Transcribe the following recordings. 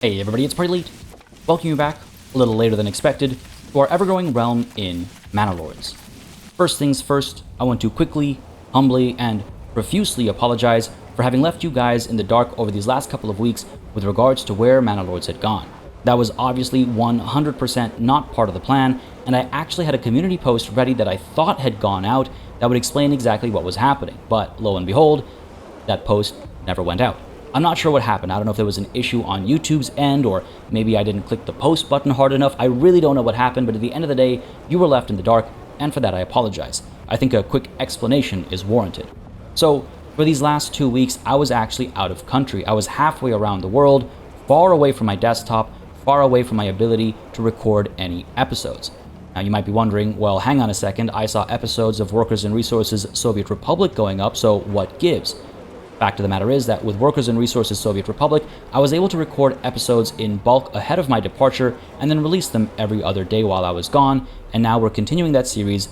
Hey everybody, it's PartyElite. Welcome you back, a little later than expected, to our ever-growing realm in Manor Lords. First things first, I want to quickly, humbly, and profusely apologize for having left you guys in the dark over these last couple of weeks with regards to where Manor Lords had gone. That was obviously 100% not part of the plan, and I actually had a community post ready that I thought had gone out that would explain exactly what was happening, but lo and behold, that post never went out. I'm not sure what happened. I don't know if there was an issue on YouTube's end, or maybe I didn't click the post button hard enough. I really don't know what happened, but at the end of the day, you were left in the dark, and for that I apologize. I think a quick explanation is warranted. So, for these last 2 weeks, I was actually out of country. I was halfway around the world, far away from my desktop, far away from my ability to record any episodes. Now you might be wondering, well, hang on a second, I saw episodes of Workers and Resources Soviet Republic going up, so what gives? Fact of the matter is that with Workers and Resources Soviet Republic, I was able to record episodes in bulk ahead of my departure and then release them every other day while I was gone, and now we're continuing that series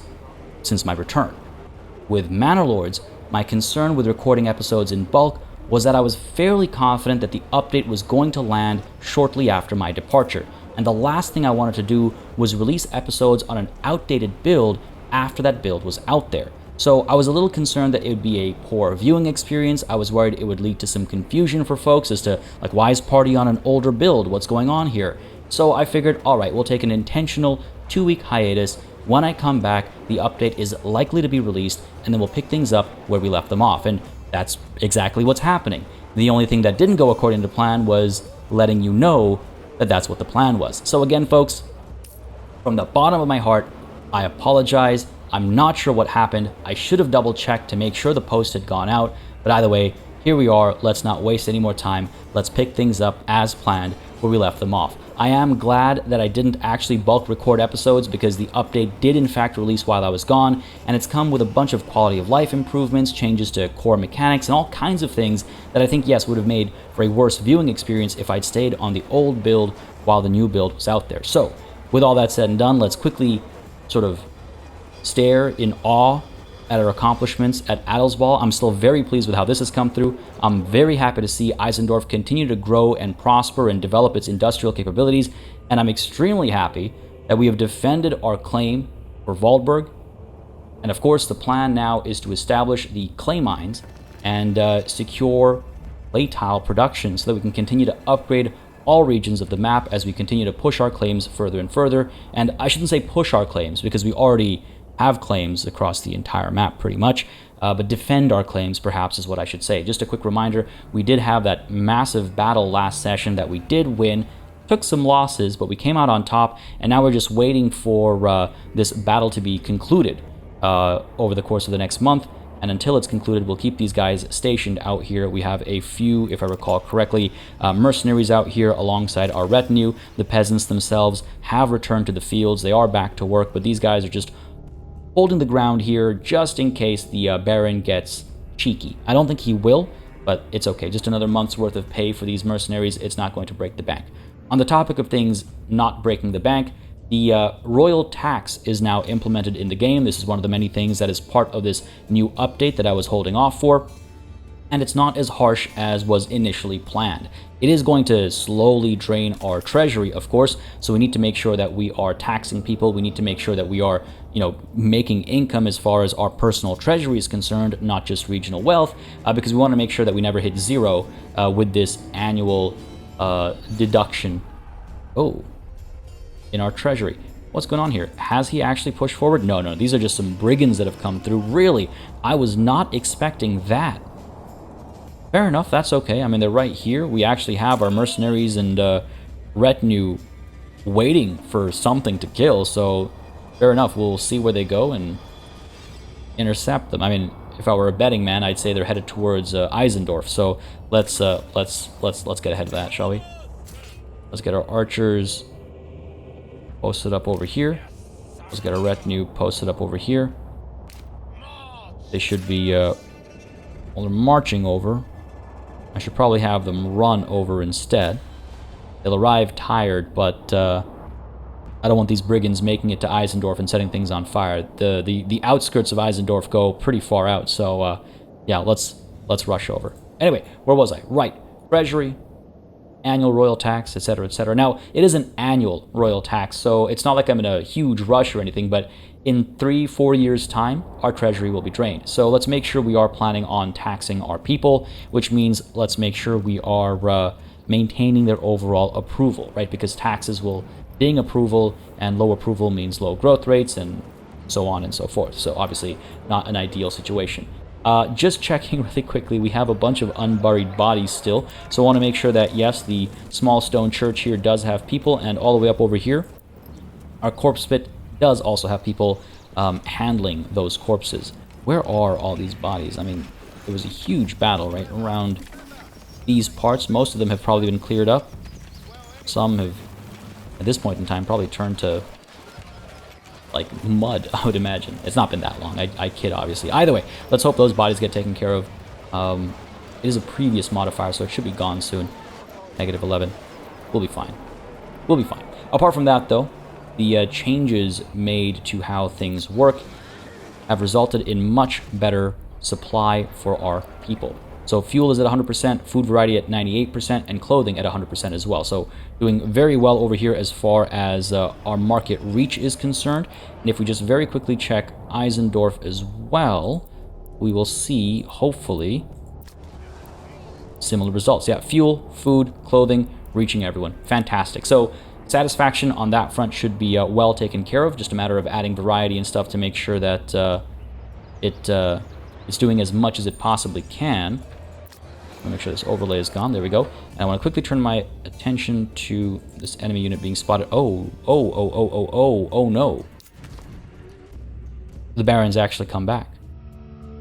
since my return. With Manor Lords, my concern with recording episodes in bulk was that I was fairly confident that the update was going to land shortly after my departure, and the last thing I wanted to do was release episodes on an outdated build after that build was out there. So I was a little concerned that it would be a poor viewing experience. I was worried it would lead to some confusion for folks as to, like, why is Party on an older build? What's going on here? So I figured, alright, we'll take an intentional 2-week hiatus. When I come back, the update is likely to be released, and then we'll pick things up where we left them off. And that's exactly what's happening. The only thing that didn't go according to plan was letting you know that that's what the plan was. So again, folks, from the bottom of my heart, I apologize. I'm not sure what happened. I should have double-checked to make sure the post had gone out, but either way, here we are. Let's not waste any more time. Let's pick things up as planned where we left them off. I am glad that I didn't actually bulk record episodes because the update did in fact release while I was gone, and it's come with a bunch of quality of life improvements, changes to core mechanics, and all kinds of things that I think, yes, would have made for a worse viewing experience if I'd stayed on the old build while the new build was out there. So, with all that said and done, let's quickly sort of stare in awe at our accomplishments at Adelsball. I'm still very pleased with how this has come through. I'm very happy to see Eisendorf continue to grow and prosper and develop its industrial capabilities, and I'm extremely happy that we have defended our claim for Waldberg. And of course, the plan now is to establish the clay mines and secure clay tile production so that we can continue to upgrade all regions of the map as we continue to push our claims further and further. And I shouldn't say push our claims, because we already have claims across the entire map pretty much, but defend our claims perhaps is what I should say. Just a quick reminder, we did have that massive battle last session that we did win, took some losses, but we came out on top, and now we're just waiting for this battle to be concluded over the course of the next month, and until it's concluded, we'll keep these guys stationed out here. We have a few, if I recall correctly, mercenaries out here alongside our retinue. The peasants themselves have returned to the fields. They are back to work, but these guys are just holding the ground here just in case the Baron gets cheeky. I don't think he will, but it's okay. Just another month's worth of pay for these mercenaries. It's not going to break the bank. On the topic of things not breaking the bank, the royal tax is now implemented in the game. This is one of the many things that is part of this new update that I was holding off for, and it's not as harsh as was initially planned. It is going to slowly drain our treasury, of course, so we need to make sure that we are taxing people. We need to make sure that we are, making income as far as our personal treasury is concerned, not just regional wealth, because we want to make sure that we never hit zero with this annual deduction in our treasury. What's going on here? Has he actually pushed forward? No, these are just some brigands that have come through. Really, I was not expecting that. Fair enough, that's okay. I mean, they're right here. We actually have our mercenaries and retinue waiting for something to kill, so fair enough. We'll see where they go and intercept them. I mean, if I were a betting man, I'd say they're headed towards Eisendorf. So let's get ahead of that, shall we? Let's get our archers posted up over here. Let's get our retinue posted up over here. They should be well, they're marching over. I should probably have them run over instead. They'll arrive tired, but I don't want these brigands making it to Eisendorf and setting things on fire. The outskirts of Eisendorf go pretty far out, so yeah, let's rush over. Anyway, where was I? Right, treasury. annual royal tax, etc., etc. Now, it is an annual royal tax, so it's not like I'm in a huge rush or anything, but in 3-4 years' time, our treasury will be drained. So let's make sure we are planning on taxing our people, which means let's make sure we are maintaining their overall approval, right? Because taxes will ding approval, and low approval means low growth rates, and so on and so forth. So obviously not an ideal situation. Just checking really quickly, we have a bunch of unburied bodies still, so I want to make sure that, yes, the small stone church here does have people, and all the way up over here, our corpse pit does also have people handling those corpses. Where are all these bodies? I mean, there was a huge battle right around these parts. Most of them have probably been cleared up. Some have, at this point in time, probably turned to like mud, I would imagine. It's not been that long. I kid, obviously. Either way, let's hope those bodies get taken care of. It is a previous modifier, so it should be gone soon. -11. We'll be fine. We'll be fine. Apart from that, though, the changes made to how things work have resulted in much better supply for our people. So fuel is at 100%, food variety at 98%, and clothing at 100% as well. So doing very well over here as far as our market reach is concerned. And if we just very quickly check Eisendorf as well, we will see, hopefully, similar results. Yeah, fuel, food, clothing, reaching everyone. Fantastic. So satisfaction on that front should be well taken care of. Just a matter of adding variety and stuff to make sure that it's doing as much as it possibly can. I'll make sure this overlay is gone. There we go. And I want to quickly turn my attention to this enemy unit being spotted. Oh no. The Barons actually come back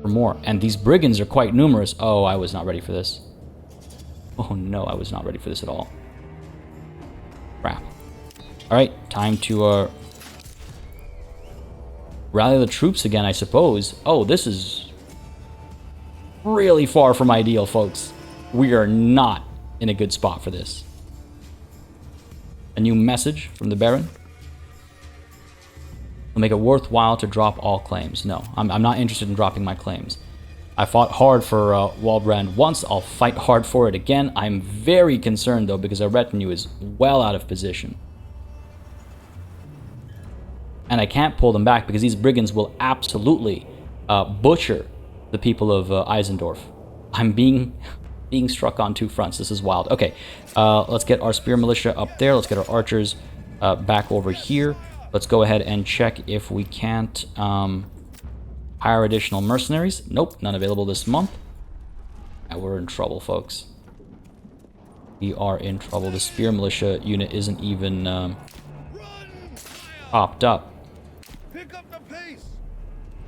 for more. And these brigands are quite numerous. Oh, I was not ready for this. Oh no, I was not ready for this at all. Crap. Alright, time to rally the troops again, I suppose. Oh, this is really far from ideal, folks. We are not in a good spot for this. A new message from the Baron. Will make it worthwhile to drop all claims. No, I'm not interested in dropping my claims. I fought hard for Waldbrand once. I'll fight hard for it again. I'm very concerned, though, because our retinue is well out of position. And I can't pull them back because these brigands will absolutely butcher the people of Eisendorf. I'm being struck on two fronts. This is wild. Okay, let's get our spear militia up there. Let's get our archers back over here. Let's go ahead and check if we can't hire additional mercenaries. Nope, none available this month. And we're in trouble, folks. We are in trouble. The spear militia unit isn't even popped up.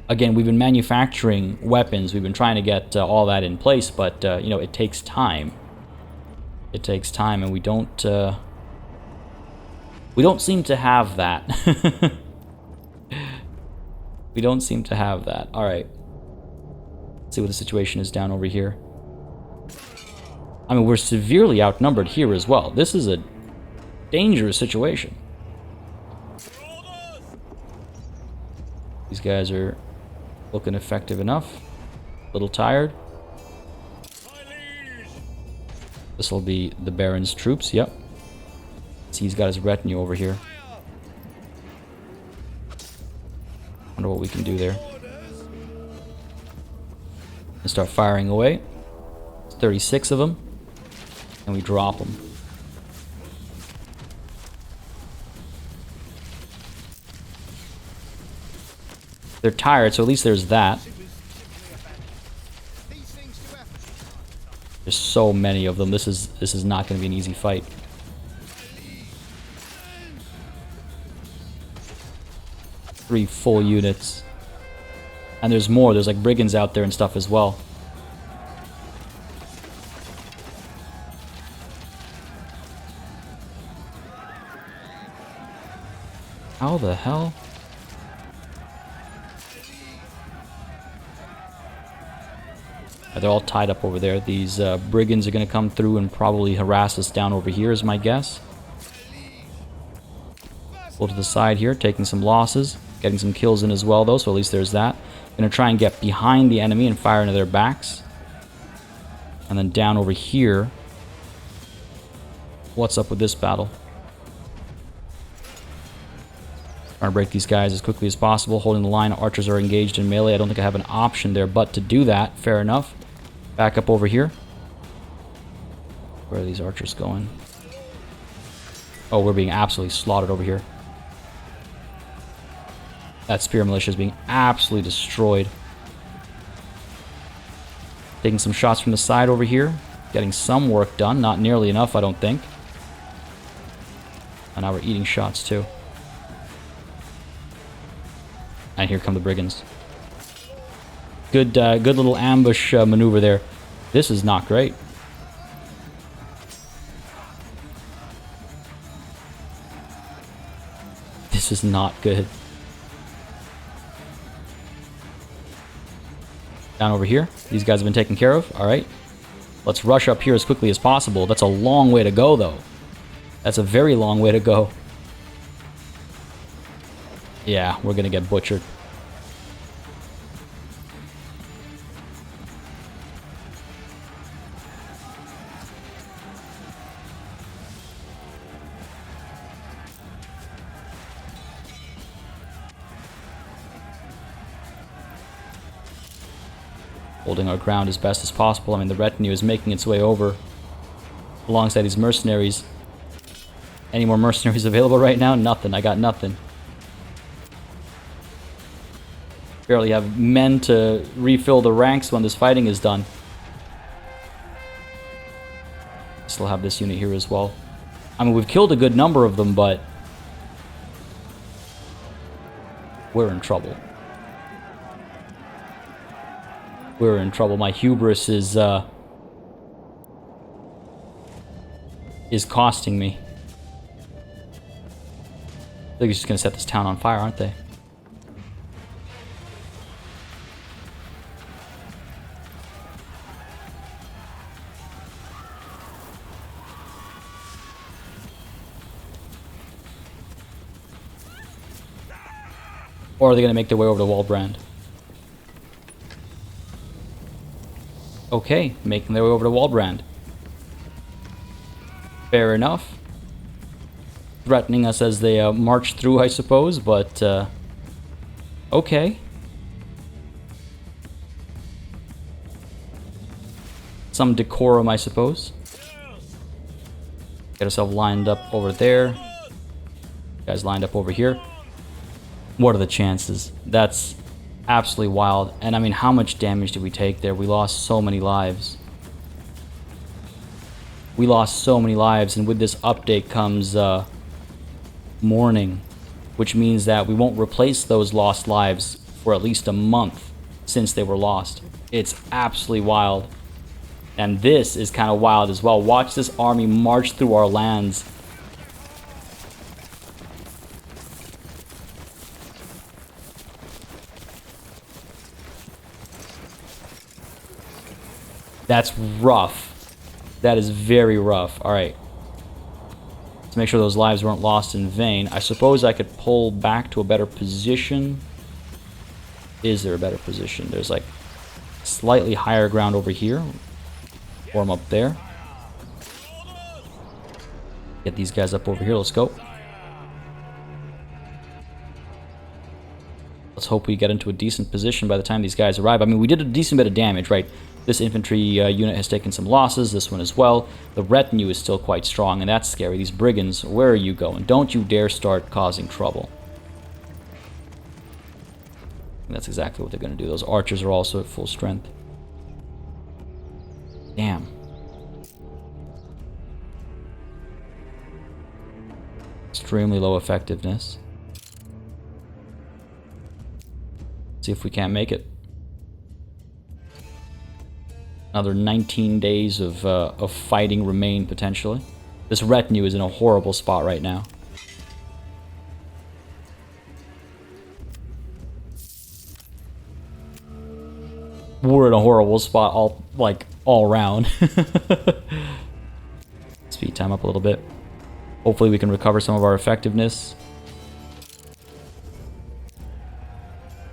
Again, we've been manufacturing weapons. We've been trying to get all that in place, but you know, it takes time. It takes time, and we don't seem to have that. We don't seem to have that. All right. Let's see what the situation is down over here. I mean, we're severely outnumbered here as well. This is a dangerous situation. These guys are looking effective enough. A little tired. This will be the Baron's troops. Yep. See, he's got his retinue over here. Wonder what we can do there. And start firing away. It's 36 of them. And we drop them. They're tired, so at least there's that. There's so many of them. This is not going to be an easy fight. Three full units. And there's more. There's like brigands out there and stuff as well. How the hell? They're all tied up over there. These brigands are going to come through and probably harass us down over here, is my guess. Pull to the side here, taking some losses. Getting some kills in as well, though, so at least there's that. Going to try and get behind the enemy and fire into their backs. And then down over here. what's up with this battle. Trying to break these guys as quickly as possible. Holding the line. Archers are engaged in melee. I don't think I have an option there but to do that. Fair enough. Back up over here. Where are these archers going? Oh, we're being absolutely slaughtered over here. That spear militia is being absolutely destroyed. Taking some shots from the side over here. Getting some work done. Not nearly enough, I don't think. And now we're eating shots too. And here come the brigands. Good little ambush maneuver there. This is not great. This is not good. Down over here. These guys have been taken care of. Alright. Let's rush up here as quickly as possible. That's a long way to go, though. That's a very long way to go. Yeah, we're gonna get butchered. Holding our ground as best as possible. I mean, the retinue is making its way over alongside these mercenaries. Any more mercenaries available right now? Nothing. I got nothing. Barely have men to refill the ranks when this fighting is done. Still have this unit here as well. I mean, we've killed a good number of them, but we're in trouble. We're in trouble. My hubris is costing me. They're just gonna set this town on fire, aren't they? Or are they gonna make their way over to Waldbrand? Okay, making their way over to Waldbrand. Fair enough. Threatening us as they march through, I suppose, but okay. Some decorum, I suppose. Get ourselves lined up over there. Guys lined up over here. What are the chances? That's absolutely wild. And I mean, how much damage did we take there? We lost so many lives. We lost so many lives, and with this update comes mourning, which means that we won't replace those lost lives for at least a month since they were lost. It's absolutely wild. And this is kind of wild as well. Watch this army march through our lands. That's rough. That is very rough. Alright. To make sure those lives weren't lost in vain, I suppose I could pull back to a better position. Is there a better position? There's like slightly higher ground over here. Form up there. Get these guys up over here. Let's go. Let's hope we get into a decent position by the time these guys arrive. I mean, we did a decent bit of damage, right? This infantry unit has taken some losses, this one as well. The retinue is still quite strong, and that's scary. These brigands, where are you going? Don't you dare start causing trouble. And that's exactly what they're going to do. Those archers are also at full strength. Damn. Extremely low effectiveness. See if we can't make it. Another 19 days of fighting remain, potentially. This retinue is in a horrible spot right now. We're in a horrible spot all around. Speed time up a little bit. Hopefully we can recover some of our effectiveness.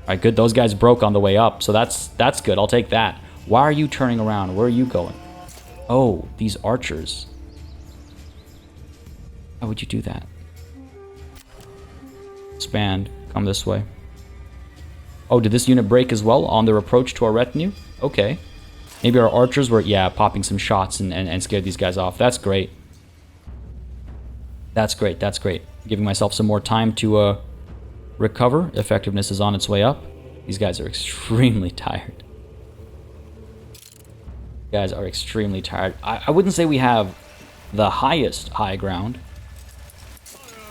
Alright, good. Those guys broke on the way up, so that's good. I'll take that. Why are you turning around? Where are you going? Oh, these archers. Why would you do that? Expand. Come this way. Oh, did this unit break as well on their approach to our retinue? Okay. Maybe our archers were, yeah, popping some shots and scared these guys off. That's great. That's great, that's great. Giving myself some more time to recover. Effectiveness is on its way up. These guys are extremely tired. Guys are extremely tired. I wouldn't say we have the highest high ground.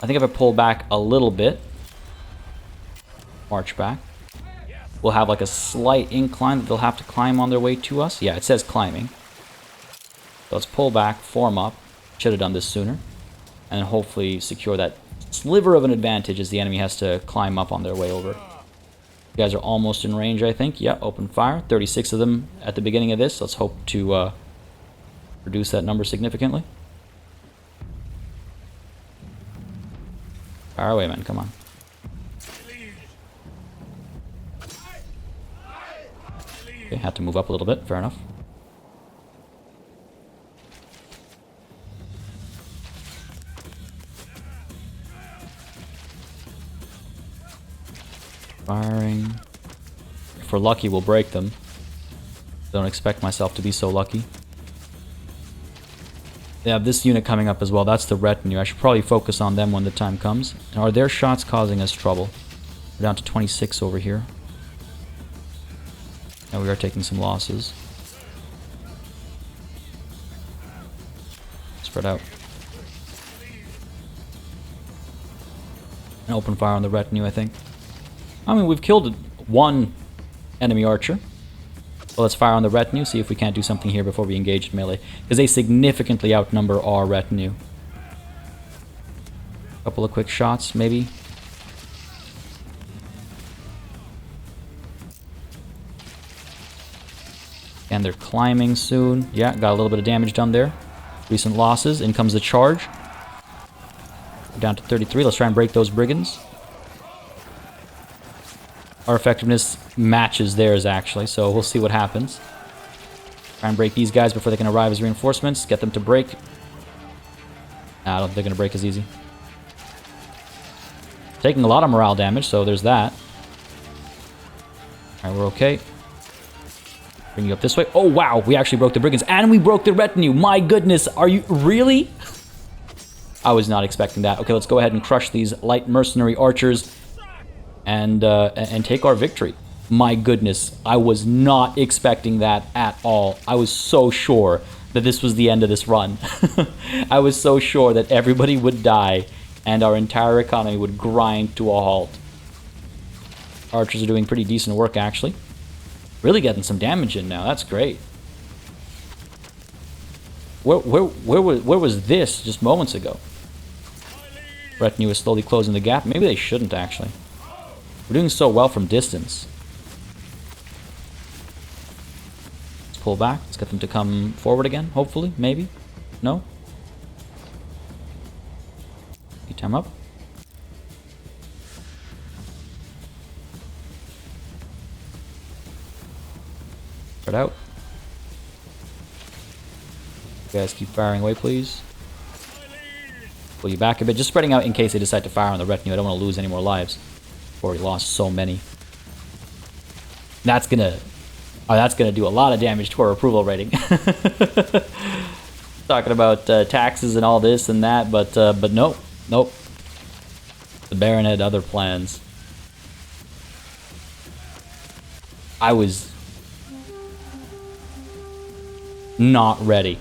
I think if I pull back a little bit, march back, we'll have like a slight incline that they'll have to climb on their way to us. Yeah, it says climbing. So let's pull back, form up. Should have done this sooner. And then hopefully secure that sliver of an advantage as the enemy has to climb up on their way over. You guys are almost in range, I think. Yeah, open fire. 36 of them at the beginning of this. Let's hope to reduce that number significantly. Fire away, man. Come on. Okay, had to move up a little bit. Fair enough. Firing. If we're lucky, we'll break them. Don't expect myself to be so lucky. They have this unit coming up as well. That's the retinue. I should probably focus on them when the time comes. And are their shots causing us trouble? We're down to 26 over here. And we are taking some losses. Spread out. And open fire on the retinue, I think. I mean, we've killed one enemy archer. So let's fire on the retinue, see if we can't do something here before we engage in melee. Because they significantly outnumber our retinue. A couple of quick shots, maybe. And they're climbing soon. Yeah, got a little bit of damage done there. Recent losses. In comes the charge. We're down to 33. Let's try and break those brigands. Our effectiveness matches theirs, actually, so we'll see what happens. Try and break these guys before they can arrive as reinforcements. Get them to break. Nah, I don't think they're going to break as easy. Taking a lot of morale damage, so there's that. Alright, we're okay. Bring you up this way. Oh, wow, we actually broke the brigands, and we broke the retinue. My goodness, are you... Really? I was not expecting that. Okay, let's go ahead and crush these light mercenary archers. And take our victory. My goodness, I was not expecting that at all. I was so sure that this was the end of this run. I was so sure that everybody would die and our entire economy would grind to a halt. Archers are doing pretty decent work, actually. Really getting some damage in now. That's great. Where was this just moments ago? Retinue is slowly closing the gap. Maybe they shouldn't, actually. We're doing so well from distance. Let's pull back. Let's get them to come forward again, hopefully. Maybe. No? Keep time up. Spread out. You guys keep firing away, please. Pull you back a bit. Just spreading out in case they decide to fire on the retinue. I don't want to lose any more lives. Already lost so many. That's gonna do a lot of damage to our approval rating. Talking about taxes and all this and that, but nope. The Baron had other plans. I was not ready.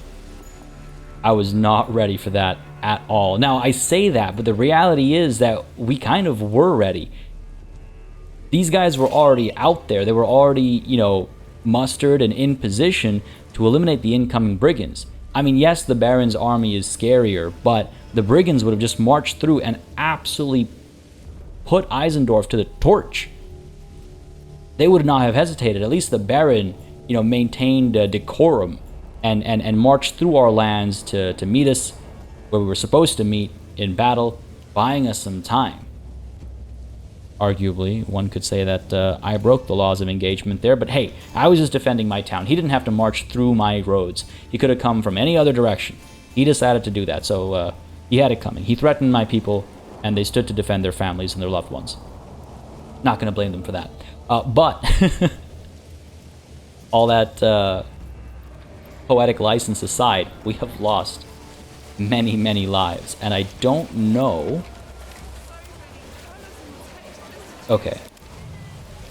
I was not ready for that at all. Now, I say that, but the reality is that we kind of were ready. These guys were already out there. They were already, you know, mustered and in position to eliminate the incoming brigands. I mean, yes, the Baron's army is scarier, but the brigands would have just marched through and absolutely put Eisendorf to the torch. They would not have hesitated. At least the Baron, you know, maintained decorum and marched through our lands to meet us where we were supposed to meet in battle, buying us some time. Arguably, one could say that I broke the laws of engagement there, but hey, I was just defending my town. He didn't have to march through my roads. He could have come from any other direction. He decided to do that, so He had it coming. He threatened my people, and they stood to defend their families and their loved ones. Not going to blame them for that. But all that poetic license aside, we have lost many, many lives. And I don't know... Okay.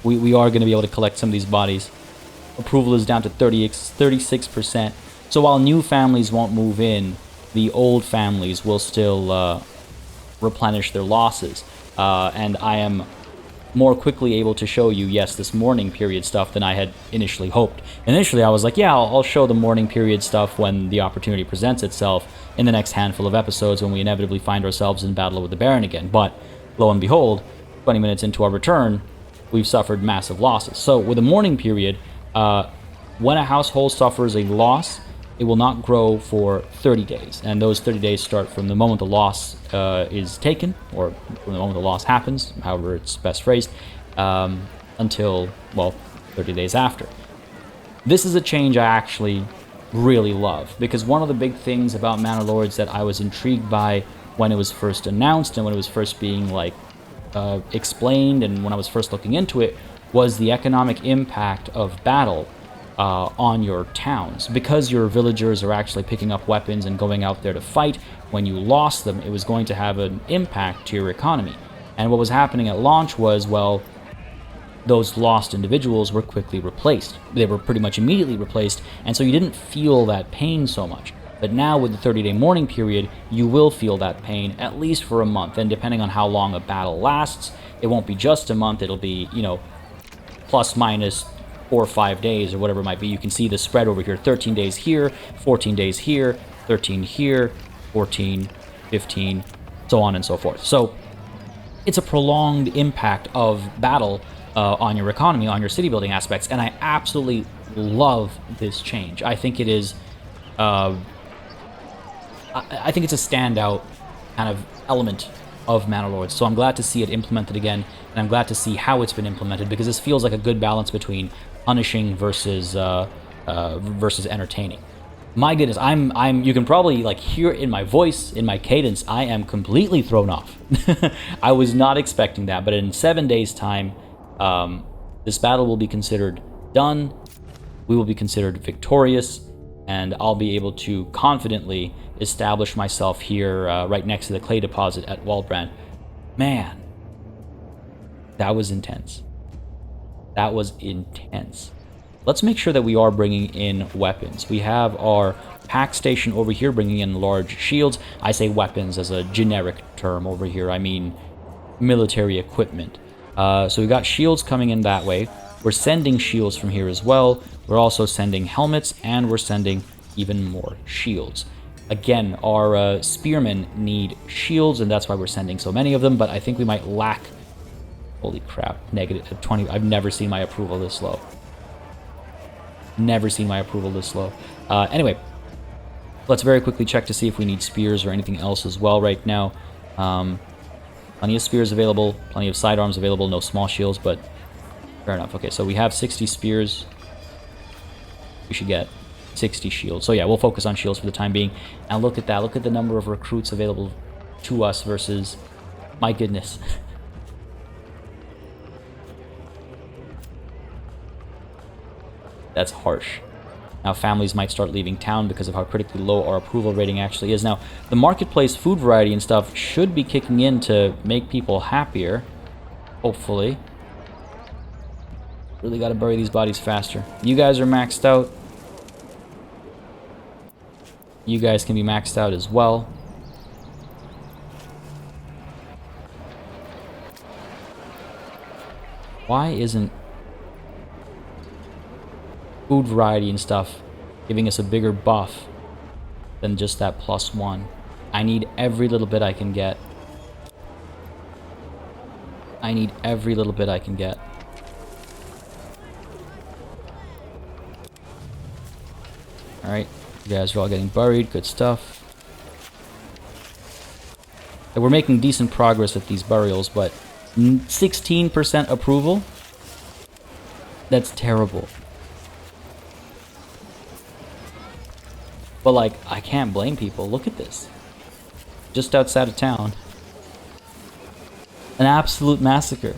We are going to be able to collect some of these bodies. Approval is down to 36%. So while new families won't move in, the old families will still replenish their losses. And I am more quickly able to show you, yes, this mourning period stuff than I had initially hoped. Initially, I was like, yeah, I'll show the mourning period stuff when the opportunity presents itself in the next handful of episodes when we inevitably find ourselves in battle with the Baron again. But lo and behold, 20 minutes into our return, we've suffered massive losses. So with a mourning period, when a household suffers a loss, it will not grow for 30 days. And those 30 days start from the moment the loss is taken, or from the moment the loss happens, however it's best phrased, until, well, 30 days after. This is a change I actually really love, because one of the big things about Manor Lords that I was intrigued by when it was first announced and when it was first being, like, explained and when I was first looking into it was the economic impact of battle on your towns. Because your villagers are actually picking up weapons and going out there to fight, when you lost them, it was going to have an impact to your economy. And what was happening at launch was, well, those lost individuals were quickly replaced. They were pretty much immediately replaced, and so you didn't feel that pain so much. But now with the 30-day mourning period, you will feel that pain at least for a month, and depending on how long a battle lasts, it won't be just a month, it'll be, you know, plus minus 4 or 5 days or whatever it might be. You can see the spread over here, 13 days here, 14 days here, 13 here, 14, 15, so on and so forth. So it's a prolonged impact of battle on your economy, on your city building aspects, and I absolutely love this change. I think it is, I think it's a standout kind of element of Manor Lords, so I'm glad to see it implemented again, and I'm glad to see how it's been implemented, because this feels like a good balance between punishing versus versus entertaining. My goodness, I'm you can probably like hear it in my voice, in my cadence, I am completely thrown off. I was not expecting that, but in 7 days' time, this battle will be considered done, we will be considered victorious, and I'll be able to confidently establish myself here right next to the clay deposit at Waldbrand. Man, that was intense. That was intense. Let's make sure that we are bringing in weapons. We have our pack station over here bringing in large shields. I say weapons as a generic term over here. I mean military equipment. So we got shields coming in that way. We're sending shields from here as well. We're also sending helmets, and we're sending even more shields. Again, our spearmen need shields, and that's why we're sending so many of them, but I think we might lack... Holy crap, negative 20. I've never seen my approval this low. Never seen my approval this low. Anyway, let's very quickly check to see if we need spears or anything else as well right now. Plenty of spears available, plenty of sidearms available, no small shields, but fair enough. Okay, so we have 60 spears. We should get 60 shields. So yeah, we'll focus on shields for the time being. And look at that. Look at the number of recruits available to us versus... My goodness. That's harsh. Now families might start leaving town because of how critically low our approval rating actually is. Now, the marketplace food variety and stuff should be kicking in to make people happier. Hopefully. Really got to bury these bodies faster. You guys are maxed out. You guys can be maxed out as well. Why isn't food variety and stuff giving us a bigger buff than just that +1? I need every little bit I can get. I need every little bit I can get. Alright, you guys are all getting buried, good stuff. And we're making decent progress with these burials, but 16% approval? That's terrible. But like, I can't blame people. Look at this. just outside of town. An absolute massacre.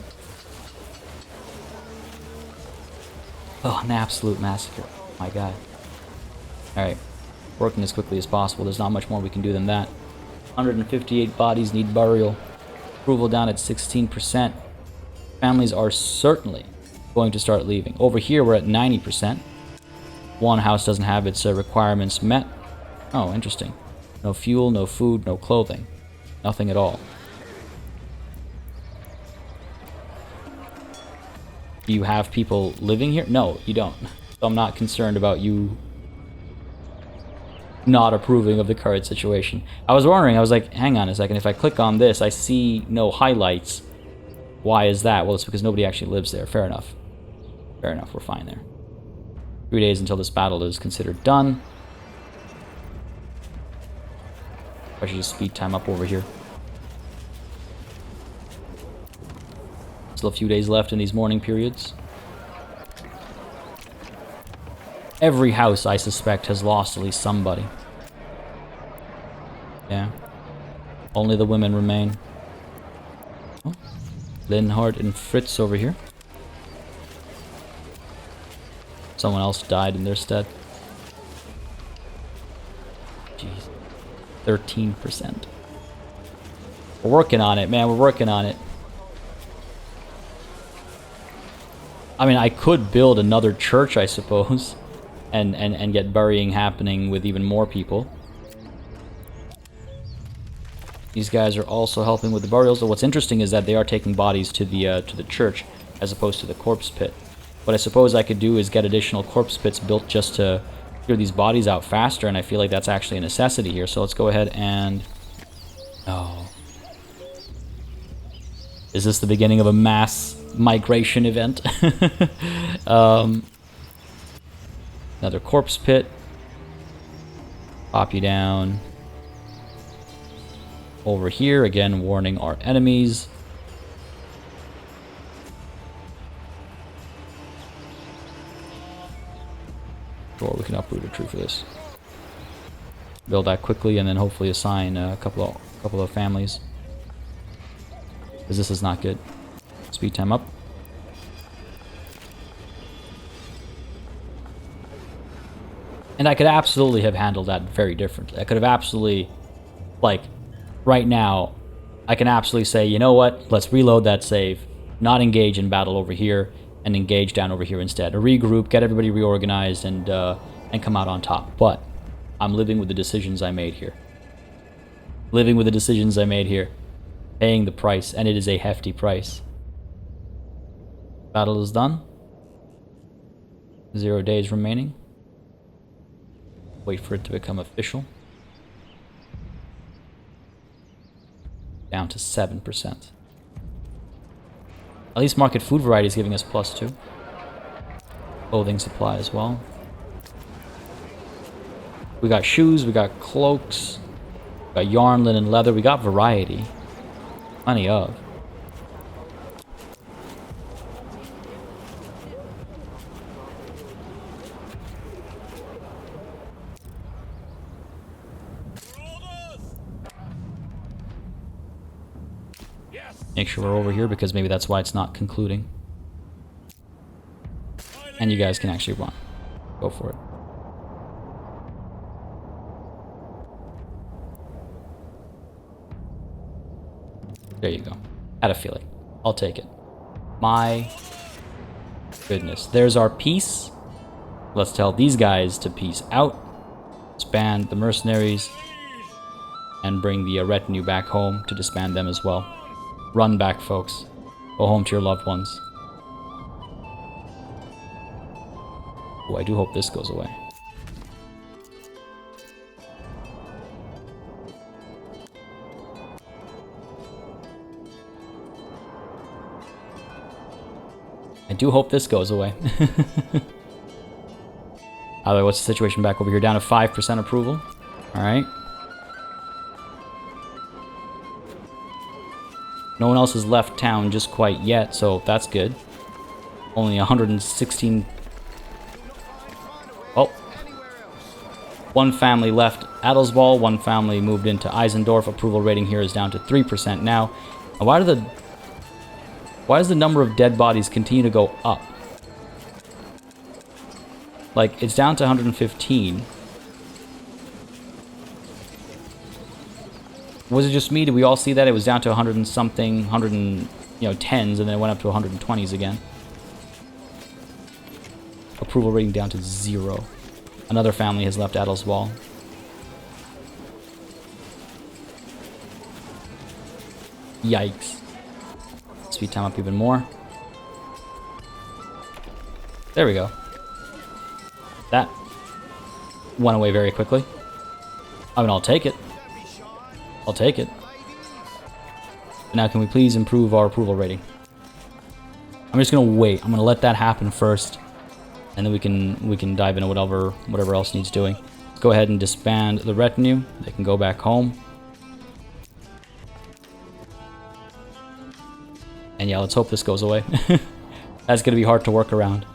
Oh, an absolute massacre. My God. Alright. Working as quickly as possible. There's not much more we can do than that. 158 bodies need burial. Approval down at 16%. Families are certainly going to start leaving. Over here, we're at 90%. One house doesn't have its requirements met. Oh, interesting. No fuel, no food, no clothing. Nothing at all. Do you have people living here? No, you don't. So I'm not concerned about you not approving of the current situation. I was wondering, I was like, hang on a second, if I click on this, I see no highlights. Why is that? Well, it's because nobody actually lives there. Fair enough. Fair enough, we're fine there. 3 days until this battle is considered done. I should just speed time up over here. Still a few days left in these morning periods. Every house, I suspect, has lost at least somebody. Yeah. Only the women remain. Oh. Linhart and Fritz over here. Someone else died in their stead. Jeez. 13%. We're working on it, man. We're working on it. I mean, I could build another church, I suppose, and get burying happening with even more people. These guys are also helping with the burials. So what's interesting is that they are taking bodies to the church as opposed to the corpse pit. What I suppose I could do is get additional corpse pits built just to clear these bodies out faster, and I feel like that's actually a necessity here. So let's go ahead and... Oh. Is this the beginning of a mass migration event? Another corpse pit. Pop you down. Over here, again, warning our enemies. Or we can uproot a tree for this. Build that quickly, and then hopefully assign a couple of families. Because this is not good. Speed time up. And I could absolutely have handled that very differently. I could have absolutely, like, right now, I can absolutely say, you know what, let's reload that save, not engage in battle over here, and engage down over here instead. Or regroup, get everybody reorganized, and come out on top. But I'm living with the decisions I made here. Living with the decisions I made here. Paying the price, and it is a hefty price. Battle is done. 0 days remaining. Wait for it to become official. Down to 7%. At least market food variety is giving us +2. Clothing supply as well. We got shoes, we got cloaks, we got yarn, linen, leather, we got variety. Plenty of. Make sure we're over here because maybe that's why it's not concluding. And you guys can actually run. Go for it. There you go. Had a feeling. I'll take it. My goodness. There's our peace. Let's tell these guys to peace out. Disband the mercenaries. And bring the retinue back home to disband them as well. Run back, folks. Go home to your loved ones. Oh, I do hope this goes away. I do hope this goes away. By the way, what's the situation back over here? Down to 5% approval. Alright. No one else has left town just quite yet, so that's good. Only 116... Oh. One family left Adelswall, one family moved into Eisendorf. Approval rating here is down to 3% now. And why does the number of dead bodies continue to go up? Like, it's down to 115. Was it just me? Did we all see that? It was down to 100 and something, 100 and, tens, and then it went up to 120s again. Approval rating down to 0. Another family has left Adelswall. Yikes. Speed time up even more. There we go. That went away very quickly. I mean, I'll take it. I'll take it. Now, can we please improve our approval rating? I'm just gonna wait. I'm gonna let that happen first, and then we can dive into whatever else needs doing. Let's go ahead and disband the retinue. They can go back home. And yeah, let's hope this goes away. That's gonna be hard to work around.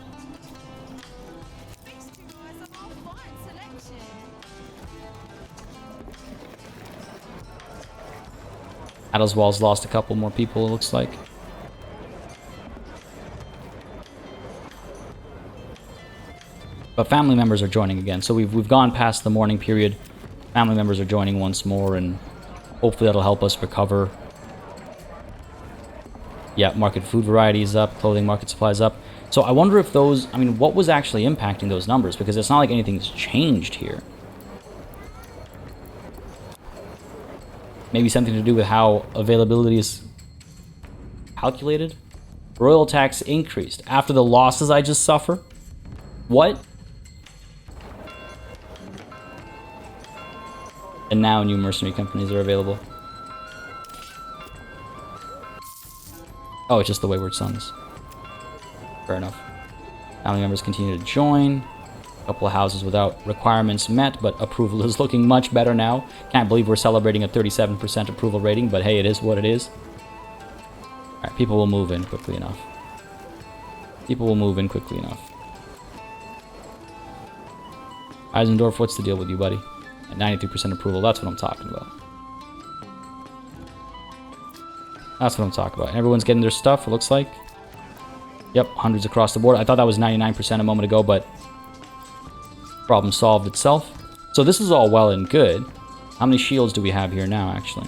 Adelswall's lost a couple more people, it looks like. But family members are joining again, so we've gone past the mourning period. Family members are joining once more, and hopefully that'll help us recover. Yeah, market food variety is up, clothing market supply is up. So I wonder if those, I mean, what was actually impacting those numbers? Because it's not like anything's changed here. Maybe something to do with how availability is calculated? Royal tax increased after the losses I just suffer? What? And now new mercenary companies are available. Oh, it's just the Wayward Sons. Fair enough. Family members continue to join. A couple of houses without requirements met, but approval is looking much better now. Can't believe we're celebrating a 37% approval rating, but hey, it is what it is. Alright, people will move in quickly enough. People will move in quickly enough. Eisendorf, what's the deal with you, buddy? At 93% approval, that's what I'm talking about. That's what I'm talking about. Everyone's getting their stuff, it looks like. Yep, hundreds across the board. I thought that was 99% a moment ago, but problem solved itself. So this is all well and good. How many shields do we have here now, actually?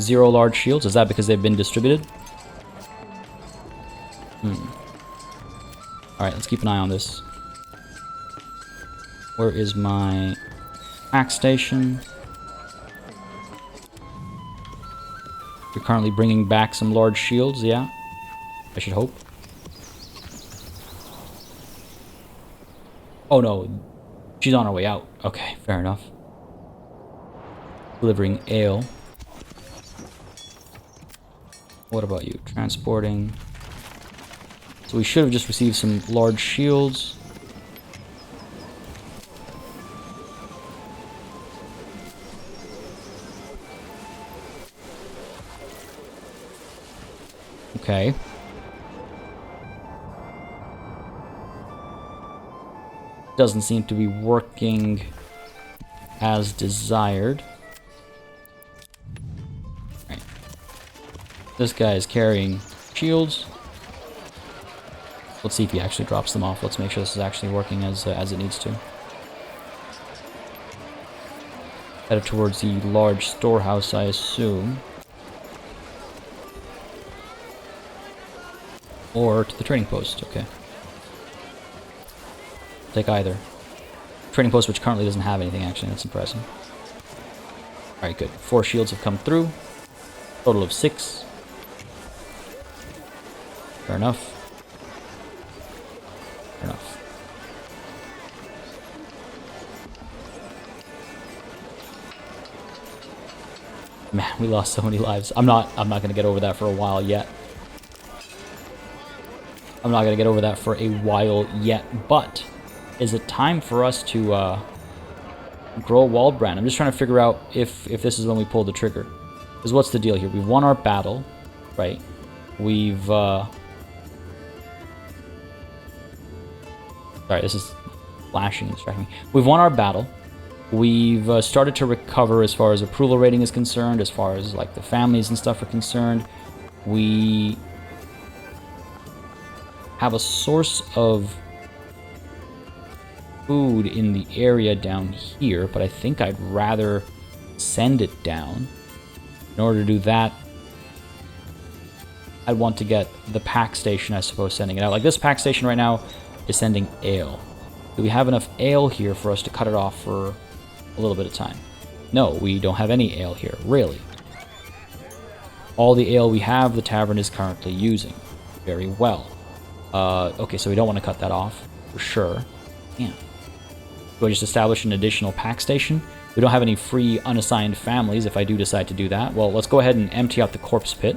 0 large shields. Is that because they've been distributed? Alright, let's keep an eye on this. Where is my axe station? We're currently bringing back some large shields, yeah? I should hope. Oh no, she's on her way out. Okay, fair enough. Delivering ale. What about you? Transporting. So we should have just received some large shields. Okay. Doesn't seem to be working as desired. Right. This guy is carrying shields. Let's see if he actually drops them off. Let's make sure this is actually working as it needs to. Headed towards the large storehouse, I assume. Or to the trading post, okay. Take either. Trading post, which currently doesn't have anything, actually. That's impressive. Alright, good. 4 shields have come through. Total of 6. Fair enough. Fair enough. Man, we lost so many lives. I'm not gonna get over that for a while yet. I'm not gonna get over that for a while yet, but is it time for us to grow a walled brand? I'm just trying to figure out if this is when we pull the trigger. Because what's the deal here? We've won our battle, right? We've sorry, this is flashing and distracting me. We've won our battle. We've started to recover as far as approval rating is concerned, as far as like the families and stuff are concerned. We have a source of food in the area down here, but I think I'd rather send it down. In order to do that, I'd want to get the pack station, I suppose, sending it out. Like this pack station right now is sending ale. Do we have enough ale here for us to cut it off for a little bit of time? No, we don't have any ale here, really. All the ale we have, the tavern is currently using. Very well. Okay, so we don't want to cut that off, for sure. Yeah. Do I just establish an additional pack station? We don't have any free unassigned families if I do decide to do that. Well, let's go ahead and empty out the corpse pit.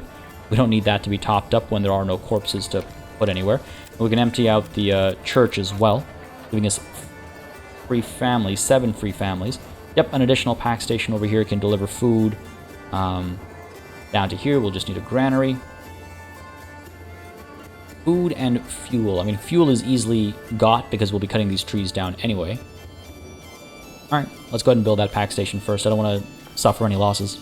We don't need that to be topped up when there are no corpses to put anywhere. We can empty out the church as well, giving us free families, 7 free families. Yep, an additional pack station over here can deliver food. Down to here, we'll just need a granary. Food and fuel. I mean, fuel is easily got because we'll be cutting these trees down anyway. Alright, let's go ahead and build that pack station first. I don't want to suffer any losses.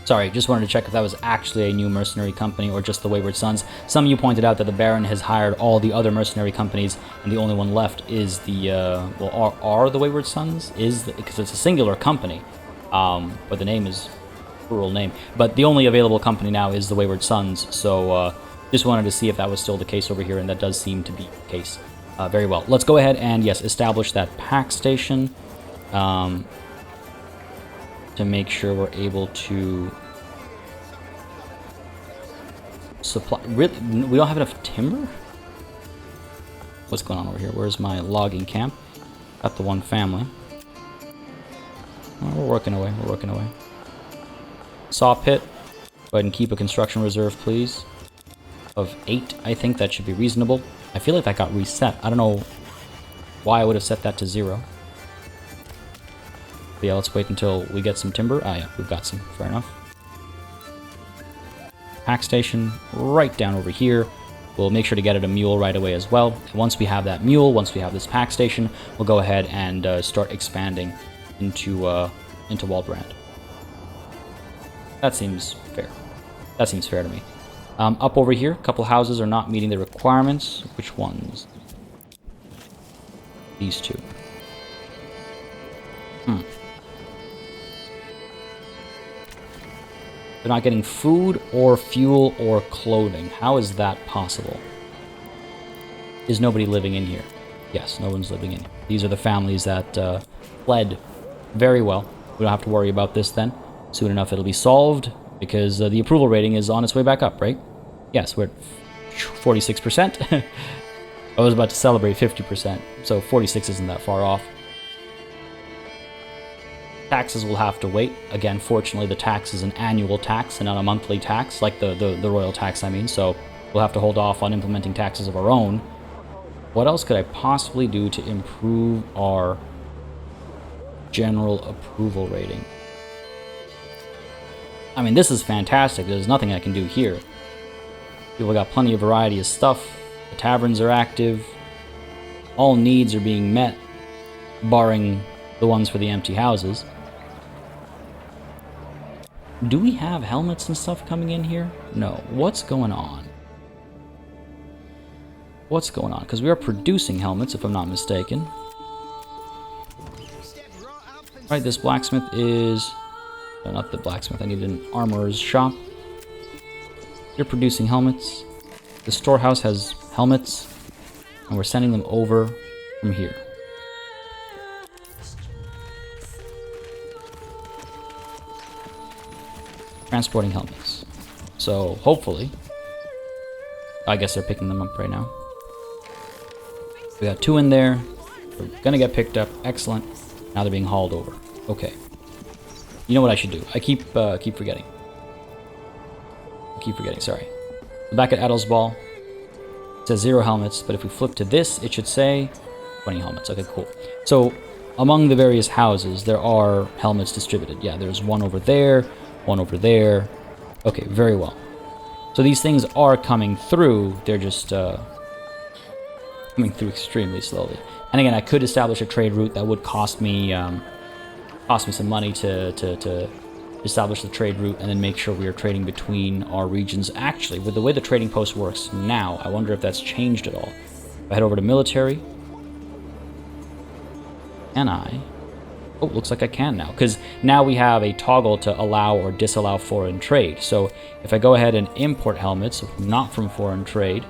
Sorry, just wanted to check if that was actually a new mercenary company or just the Wayward Sons. Some of you pointed out that the Baron has hired all the other mercenary companies, and the only one left is the, are the Wayward Sons? Because it's a singular company, but the name is a plural name. But the only available company now is the Wayward Sons, so just wanted to see if that was still the case over here, and that does seem to be the case. Very well. Let's go ahead and, yes, establish that pack station. To make sure we're able to supply. Really, we don't have enough timber? What's going on over here? Where's my logging camp? Got the one family. Oh, we're working away. We're working away. Saw pit. Go ahead and keep a construction reserve, please. Of 8, I think that should be reasonable. I feel like that got reset. I don't know why I would have set that to 0. But yeah, let's wait until we get some timber. Ah, yeah, we've got some. Fair enough. Pack station right down over here. We'll make sure to get it a mule right away as well. And once we have that mule, once we have this pack station, we'll go ahead and start expanding into Waldrand. That seems fair. That seems fair to me. Up over here, a couple houses are not meeting the requirements. Which ones? These 2. They're not getting food or fuel or clothing. How is that possible? Is nobody living in here? Yes, no one's living in here. These are the families that fled. Very well. We don't have to worry about this then. Soon enough it'll be solved because the approval rating is on its way back up, right? Yes, we're at 46%. I was about to celebrate 50%, so 46 isn't that far off. Taxes will have to wait. Again, fortunately, the tax is an annual tax and not a monthly tax, like the royal tax, I mean, so we'll have to hold off on implementing taxes of our own. What else could I possibly do to improve our general approval rating? I mean, this is fantastic. There's nothing I can do here. People got plenty of variety of stuff. The taverns are active. All needs are being met, barring the ones for the empty houses. Do we have helmets and stuff coming in here? No. What's going on? What's going on? Because we are producing helmets, if I'm not mistaken. Right, this blacksmith is... No, not the blacksmith. I need an armorer's shop. You're producing helmets. The storehouse has helmets. And we're sending them over from here. Transporting helmets. So, hopefully... I guess they're picking them up right now. We got 2 in there. They're gonna get picked up. Excellent. Now they're being hauled over. Okay. You know what I should do? I keep forgetting. Sorry. Back at Adelsball, it says 0 helmets, but if we flip to this, it should say 20 helmets. Okay, cool. So, among the various houses, there are helmets distributed. Yeah, there's one over there, one over there. Okay, very well. So these things are coming through. They're just coming through extremely slowly. And again, I could establish a trade route that would cost me some money to establish the trade route and then make sure we are trading between our regions. Actually, with the way the trading post works now, I wonder if that's changed at all. If I head over to military, can I? Oh, looks like I can now, because now we have a toggle to allow or disallow foreign trade. So if I go ahead and import helmets, not from foreign trade,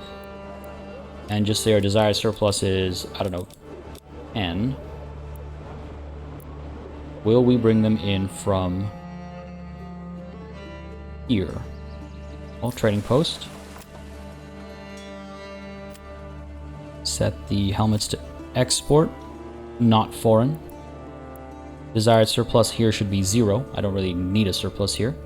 and just say our desired surplus is, I don't know, N, will we bring them in from here? Well, trading post. Set the helmets to export, not foreign. Desired surplus here should be 0. I don't really need a surplus here.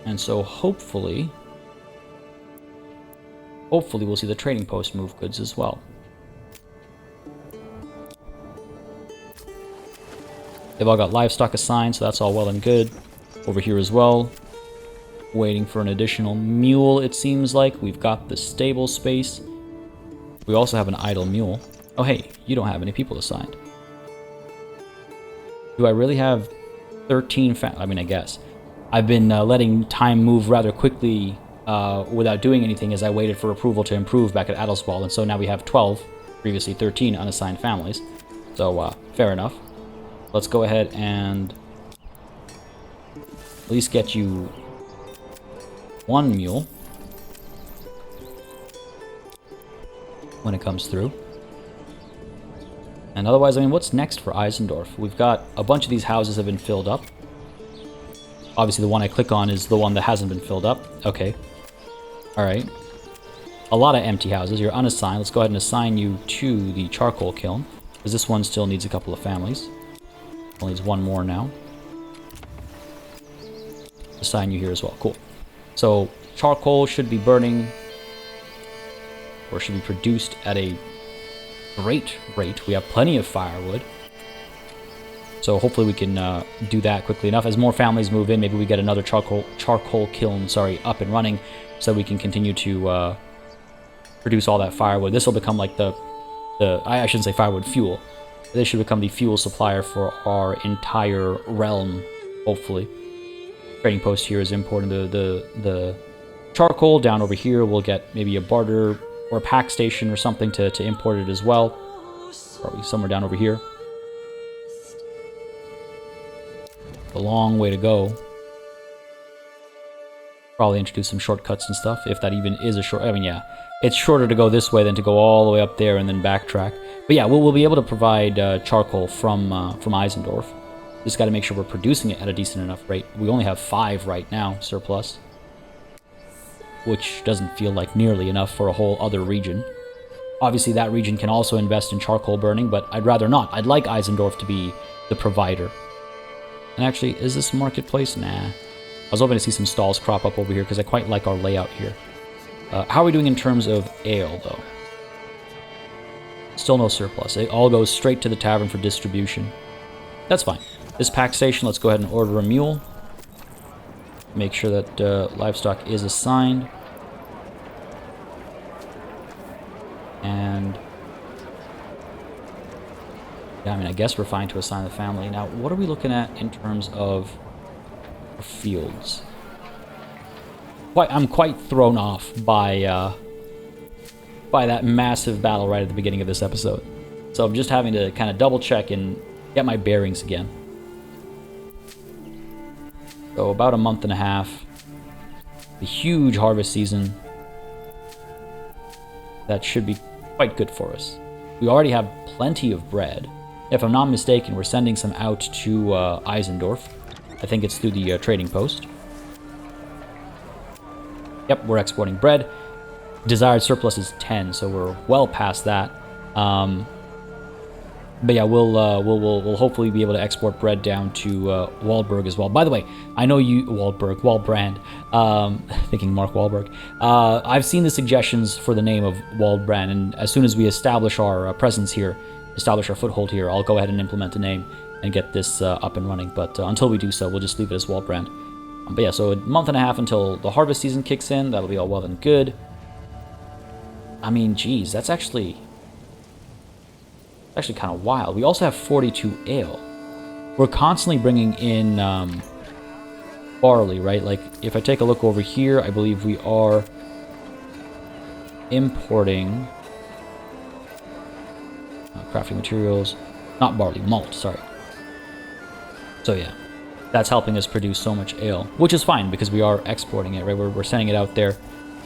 And so hopefully we'll see the trading post move goods as well. They've all got livestock assigned, so that's all well and good. Over here as well, waiting for an additional mule, it seems like. We've got the stable space. We also have an idle mule. Oh, hey, you don't have any people assigned. Do I really have 13 I mean, I guess. I've been letting time move rather quickly without doing anything as I waited for approval to improve back at Adelsball, and so now we have 12, previously 13 unassigned families. So, fair enough. Let's go ahead and at least get you one mule when it comes through. And otherwise, I mean, what's next for Eisendorf? We've got a bunch of these houses have been filled up. Obviously, the one I click on is the one that hasn't been filled up. Okay. Alright. A lot of empty houses. You're unassigned. Let's go ahead and assign you to the charcoal kiln, because this one still needs a couple of families. Only needs one more now. Assign you here as well. Cool. So, charcoal should be burning, or should be produced at a great rate. We have plenty of firewood. So hopefully we can do that quickly enough. As more families move in, maybe we get another charcoal kiln, up and running, so we can continue to produce all that firewood. This will become like I shouldn't say firewood, fuel. This should become the fuel supplier for our entire realm, hopefully. Trading post here is importing the charcoal. Down over here, we'll get maybe a barter or a pack station or something to import it as well. Probably somewhere down over here. A long way to go. Probably introduce some shortcuts and stuff, if that even is a short... I mean, yeah. It's shorter to go this way than to go all the way up there and then backtrack. But yeah, we'll be able to provide charcoal from Eisendorf. Just got to make sure we're producing it at a decent enough rate. We only have 5 right now, surplus. Which doesn't feel like nearly enough for a whole other region. Obviously, that region can also invest in charcoal burning, but I'd rather not. I'd like Eisendorf to be the provider. And actually, is this marketplace? Nah. I was hoping to see some stalls crop up over here, because I quite like our layout here. How are we doing in terms of ale, though? Still no surplus. It all goes straight to the tavern for distribution. That's fine. This pack station, let's go ahead and order a mule. Make sure that livestock is assigned. And... yeah, I mean, I guess we're fine to assign the family. Now, what are we looking at in terms of fields? I'm quite thrown off by that massive battle right at the beginning of this episode. So I'm just having to kind of double check and get my bearings again. So about a month and a half. The huge harvest season. That should be quite good for us. We already have plenty of bread. If I'm not mistaken, we're sending some out to Eisendorf. I think it's through the trading post. Yep, we're exporting bread. Desired surplus is 10, so we're well past that. But yeah, we'll hopefully be able to export bread down to Waldberg as well. By the way, I know you... Waldbrand. Thinking Mark Wahlberg. I've seen the suggestions for the name of Waldbrand, and as soon as we establish our presence here, establish our foothold here, I'll go ahead and implement the name. and get this up and running. But until we do so, we'll just leave it as wall brand. But yeah, so a month and a half until the harvest season kicks in. That'll be all well and good. I mean, geez, that's actually kind of wild. We also have 42 ale. We're constantly bringing in barley, right? Like, if I take a look over here, I believe we are importing crafting materials. Not barley, malt, sorry. So yeah, that's helping us produce so much ale, which is fine because we are exporting it, right? We're sending it out there.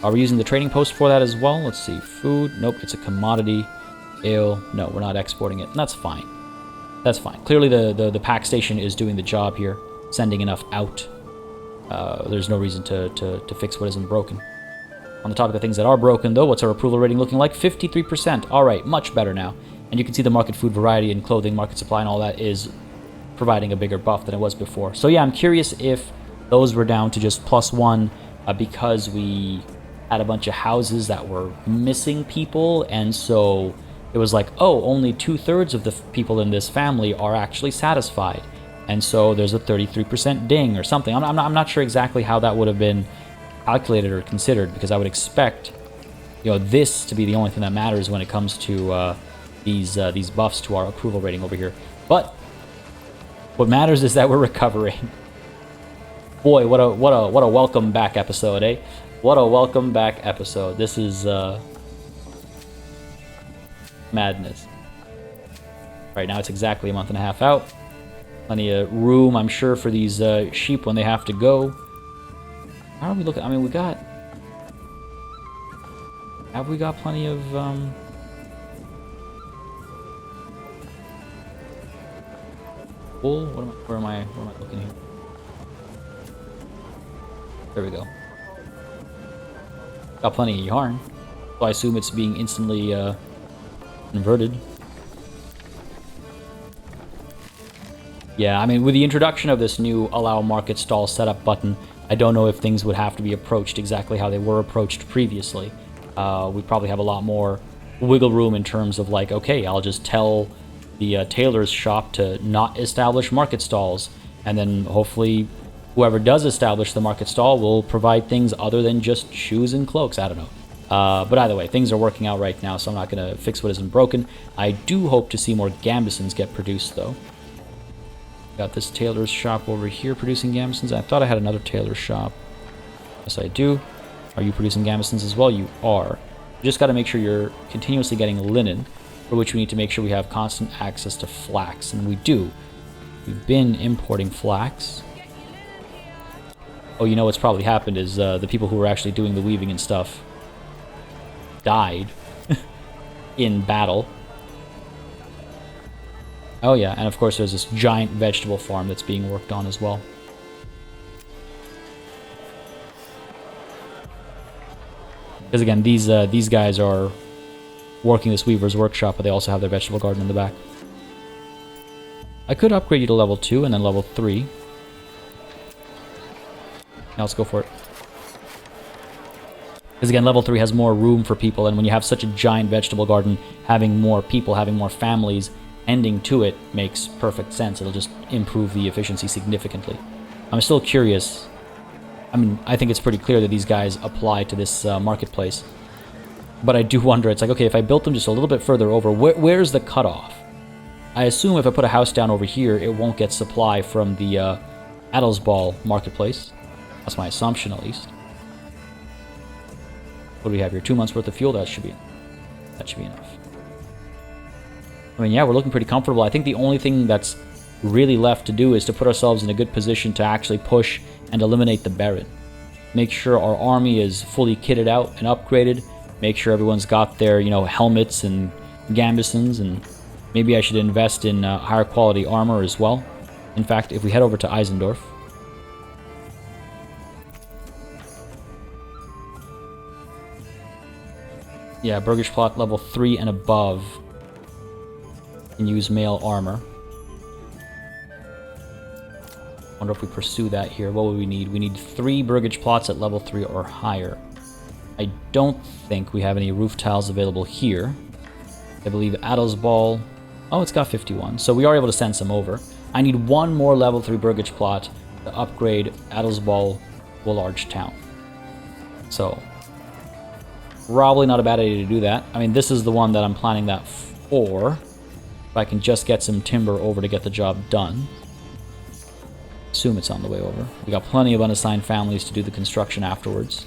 Are we using the trading post for that as well? Let's see. Food. Nope, it's a commodity. Ale. No, we're not exporting it. And that's fine. That's fine. Clearly the pack station is doing the job here, sending enough out. There's no reason to fix what isn't broken. On the topic of things that are broken, though, what's our approval rating looking like? 53%. All right, much better now. And you can see the market food variety and clothing, market supply, and all that is providing a bigger buff than it was before. So yeah, I'm curious if those were down to just +1 because we had a bunch of houses that were missing people, and so it was like, oh, only 2/3 of the people in this family are actually satisfied, and so there's a 33% ding or something. I'm not sure exactly how that would have been calculated or considered, because I would expect, you know, this to be the only thing that matters when it comes to these buffs to our approval rating over here. But what matters is that we're recovering. Boy, what a welcome back episode, eh? What a welcome back episode. This is madness. Right now it's exactly a month and a half out. Plenty of room, I'm sure, for these sheep when they have to go. How are we looking? I mean, have we got plenty of wool? Where am I looking here? There we go. Got plenty of yarn. So I assume it's being instantly converted. Yeah, I mean, with the introduction of this new allow market stall setup button, I don't know if things would have to be approached exactly how they were approached previously. We probably have a lot more wiggle room in terms of like, okay, I'll just tell the tailor's shop to not establish market stalls, and then hopefully whoever does establish the market stall will provide things other than just shoes and cloaks. I don't know. But either way, things are working out right now, so I'm not going to fix what isn't broken. I do hope to see more gambesons get produced, though. Got this tailor's shop over here producing gambesons. I thought I had another tailor's shop. Yes, I do. Are you producing gambesons as well? You are. You just got to make sure you're continuously getting linen, for which we need to make sure we have constant access to flax, and we do. We've been importing flax. Oh, you know what's probably happened is the people who were actually doing the weaving and stuff died in battle. Oh yeah, and of course there's this giant vegetable farm that's being worked on as well. Because again, these guys are working this weaver's workshop, but they also have their vegetable garden in the back. I could upgrade you to level 2 and then level 3. Now let's go for it. Because again, level 3 has more room for people, and when you have such a giant vegetable garden, having more people, having more families ending to it makes perfect sense. It'll just improve the efficiency significantly. I'm still curious. I mean, I think it's pretty clear that these guys apply to this marketplace. But I do wonder, it's like, okay, if I built them just a little bit further over, where's the cutoff? I assume if I put a house down over here, it won't get supply from the Adelsball marketplace. That's my assumption, at least. What do we have here? 2 months worth of fuel? That should be enough. I mean, yeah, we're looking pretty comfortable. I think the only thing that's really left to do is to put ourselves in a good position to actually push and eliminate the Baron. Make sure our army is fully kitted out and upgraded. Make sure everyone's got their, you know, helmets and gambesons, and maybe I should invest in higher quality armor as well. In fact, if we head over to Eisendorf, yeah, Burgish plot level 3 and above can use mail armor. Wonder if we pursue that here. What would we need? We need 3 Burgish plots at level 3 or higher. I don't think we have any roof tiles available here. I believe Adelsball... Oh, it's got 51. So we are able to send some over. I need one more level 3 Burgage plot to upgrade Adelsball to a large town. So, probably not a bad idea to do that. I mean, this is the one that I'm planning that for. If I can just get some timber over to get the job done. Assume it's on the way over. We got plenty of unassigned families to do the construction afterwards.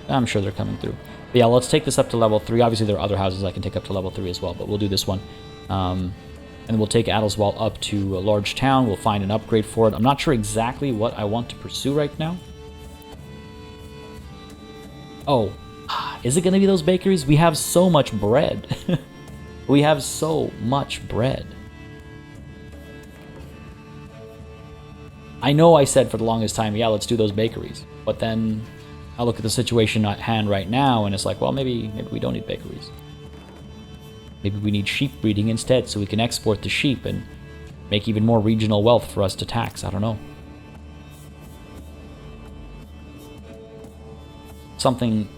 I'm sure they're coming through. But yeah, let's take this up to level 3. Obviously, there are other houses I can take up to level 3 as well, but we'll do this one. And we'll take Adelswall up to a large town. We'll find an upgrade for it. I'm not sure exactly what I want to pursue right now. Oh, is it going to be those bakeries? We have so much bread. We have so much bread. I know I said for the longest time, yeah, let's do those bakeries. But then I look at the situation at hand right now, and it's like, well, maybe we don't need bakeries. Maybe we need sheep breeding instead, so we can export the sheep and make even more regional wealth for us to tax. I don't know. Something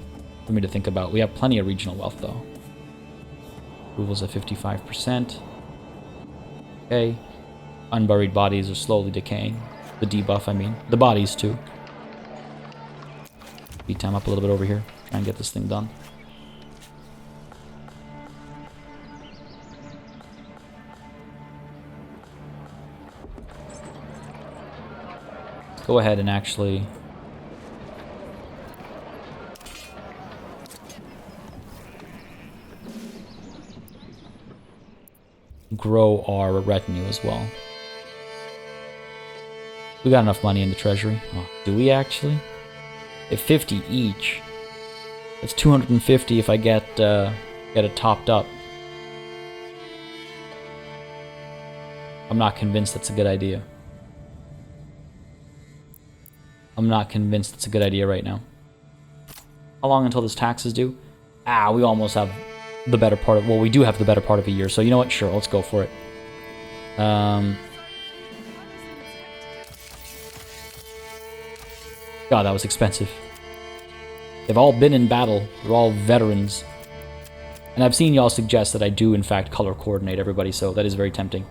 for me to think about. We have plenty of regional wealth, though. Approval's at 55%. Okay. Unburied bodies are slowly decaying. The debuff, I mean. The bodies, too. Beat time up a little bit over here. Try and get this thing done. Go ahead and actually grow our retinue as well. We got enough money in the treasury. Oh, do we actually? At 50 each. That's 250 if I get it topped up. I'm not convinced that's a good idea. I'm not convinced it's a good idea right now. How long until this tax is due? We almost have the better part of... Well, we do have the better part of a year, so you know what? Sure, let's go for it. God, that was expensive. They've all been in battle. They're all veterans. And I've seen y'all suggest that I do, in fact, color coordinate everybody, so that is very tempting.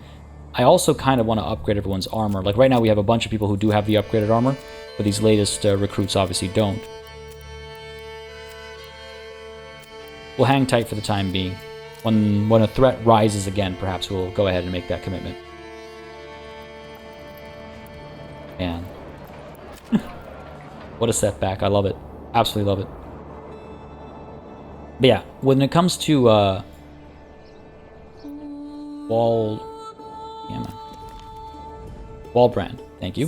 I also kind of want to upgrade everyone's armor. Like, right now we have a bunch of people who do have the upgraded armor, but these latest recruits obviously don't. We'll hang tight for the time being. When a threat rises again, perhaps we'll go ahead and make that commitment. Man. What a setback. I love it. Absolutely love it. But yeah, when it comes to Wallbrand, thank you.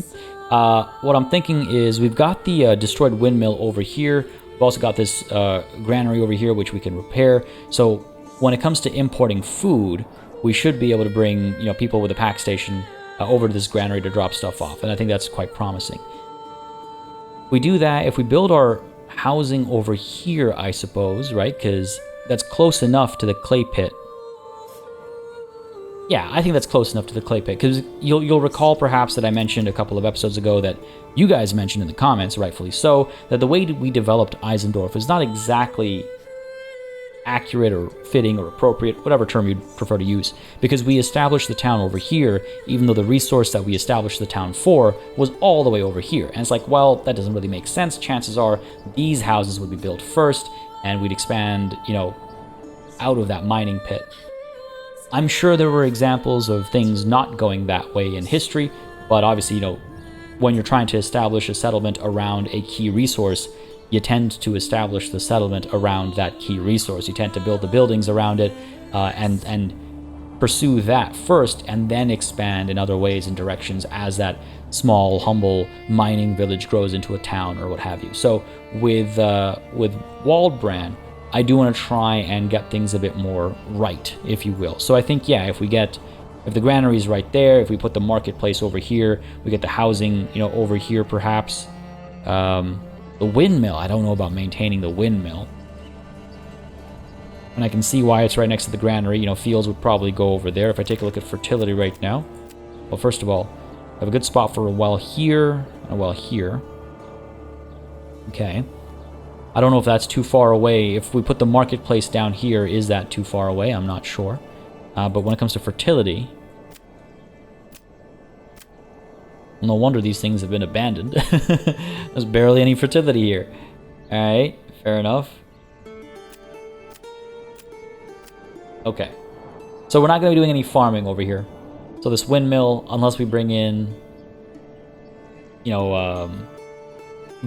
What I'm thinking is we've got the destroyed windmill over here. We've also got this granary over here, which we can repair. So when it comes to importing food, we should be able to bring people with a pack station over to this granary to drop stuff off, and I think that's quite promising. We do that if we build our housing over here, I suppose, right? Because that's close enough to the clay pit. Yeah, I think that's close enough to the clay pit, because you'll recall perhaps that I mentioned a couple of episodes ago that you guys mentioned in the comments, rightfully so, that the way we developed Eisendorf is not exactly accurate or fitting or appropriate, whatever term you'd prefer to use, because we established the town over here, even though the resource that we established the town for was all the way over here. And it's like, well, that doesn't really make sense. Chances are these houses would be built first, and we'd expand, out of that mining pit. I'm sure there were examples of things not going that way in history, but obviously, when you're trying to establish a settlement around a key resource, you tend to establish the settlement around that key resource. You tend to build the buildings around it and pursue that first, and then expand in other ways and directions as that small, humble mining village grows into a town or what have you. So with Waldbrand, I do want to try and get things a bit more right, if you will. So I think, yeah, if the granary is right there, if we put the marketplace over here, we get the housing, over here perhaps. The windmill, I don't know about maintaining the windmill. And I can see why it's right next to the granary. Fields would probably go over there. If I take a look at fertility right now. Well, first of all, I have a good spot for a well here and a well here. Okay. I don't know if that's too far away. If we put the marketplace down here, is that too far away? I'm not sure. But when it comes to fertility, no wonder these things have been abandoned. There's barely any fertility here. Alright, fair enough. Okay. So we're not going to be doing any farming over here. So this windmill, unless we bring in, you know,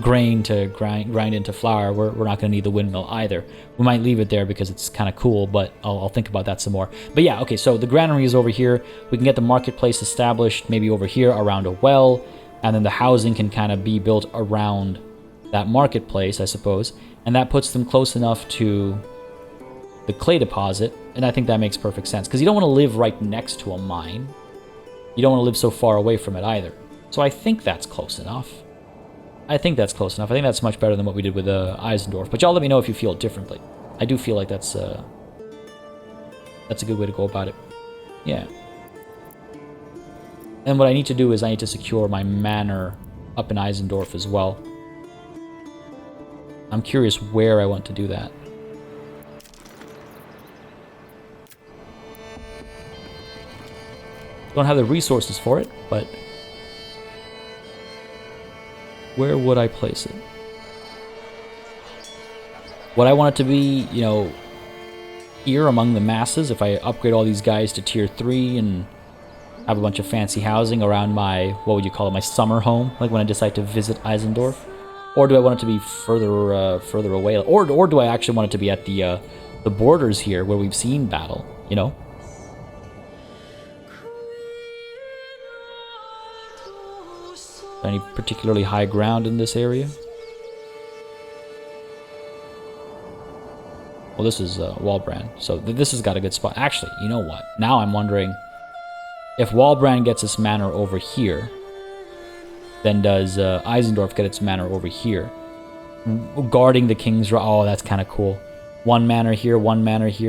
grain to grind into flour, we're not going to need the windmill either. We might leave it there because it's kind of cool, but I'll think about that some more. But yeah, okay, so the granary is over here. We can get the marketplace established maybe over here around a well, and then the housing can kind of be built around that marketplace, I suppose. And that puts them close enough to the clay deposit, and I think that makes perfect sense, because you don't want to live right next to a mine. You don't want to live so far away from it either. So I think that's close enough. I think that's much better than what we did with Eisendorf. But y'all let me know if you feel differently. I do feel like that's a good way to go about it. Yeah. And what I need to do is I need to secure my manor up in Eisendorf as well. I'm curious where I want to do that. Don't have the resources for it, but where would I place it? Would I want it to be, you know, here among the masses if I upgrade all these guys to tier 3 and have a bunch of fancy housing around my, what would you call it, my summer home, like when I decide to visit Eisendorf? Or do I want it to be further away? Or do I actually want it to be at the borders here where we've seen battle, you know? Any particularly high ground in this area? Well, this is Walbrand, so this has got a good spot. Actually, you know what? Now I'm wondering if Walbrand gets its manor over here, then does Eisendorf get its manor over here? Guarding the King's Road. Oh, that's kind of cool. One manor here,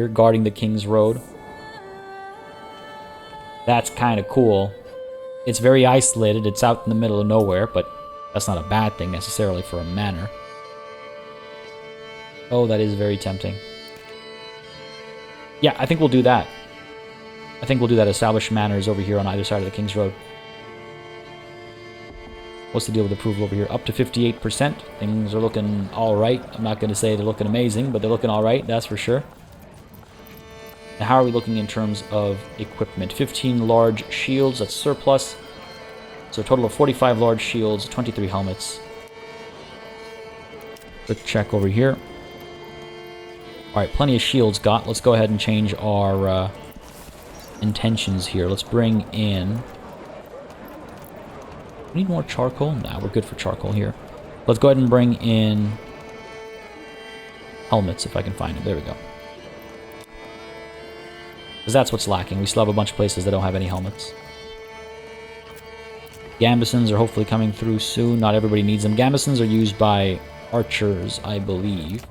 guarding the King's Road. That's kind of cool. It's very isolated, it's out in the middle of nowhere, but that's not a bad thing necessarily for a manor. Oh, that is very tempting. Yeah, I think we'll do that. I think we'll do that. Establish manors over here on either side of the King's Road. What's the deal with approval over here? Up to 58%. Things are looking alright. I'm not going to say they're looking amazing, but they're looking alright, that's for sure. Now, how are we looking in terms of equipment? 15 large shields, that's surplus. So a total of 45 large shields, 23 helmets. Quick check over here. Alright, plenty of shields got. Let's go ahead and change our intentions here. Let's bring in... We need more charcoal? Nah, we're good for charcoal here. Let's go ahead and bring in helmets if I can find them. There we go. Because that's what's lacking. We still have a bunch of places that don't have any helmets. Gambesons are hopefully coming through soon. Not everybody needs them. Gambesons are used by archers, I believe.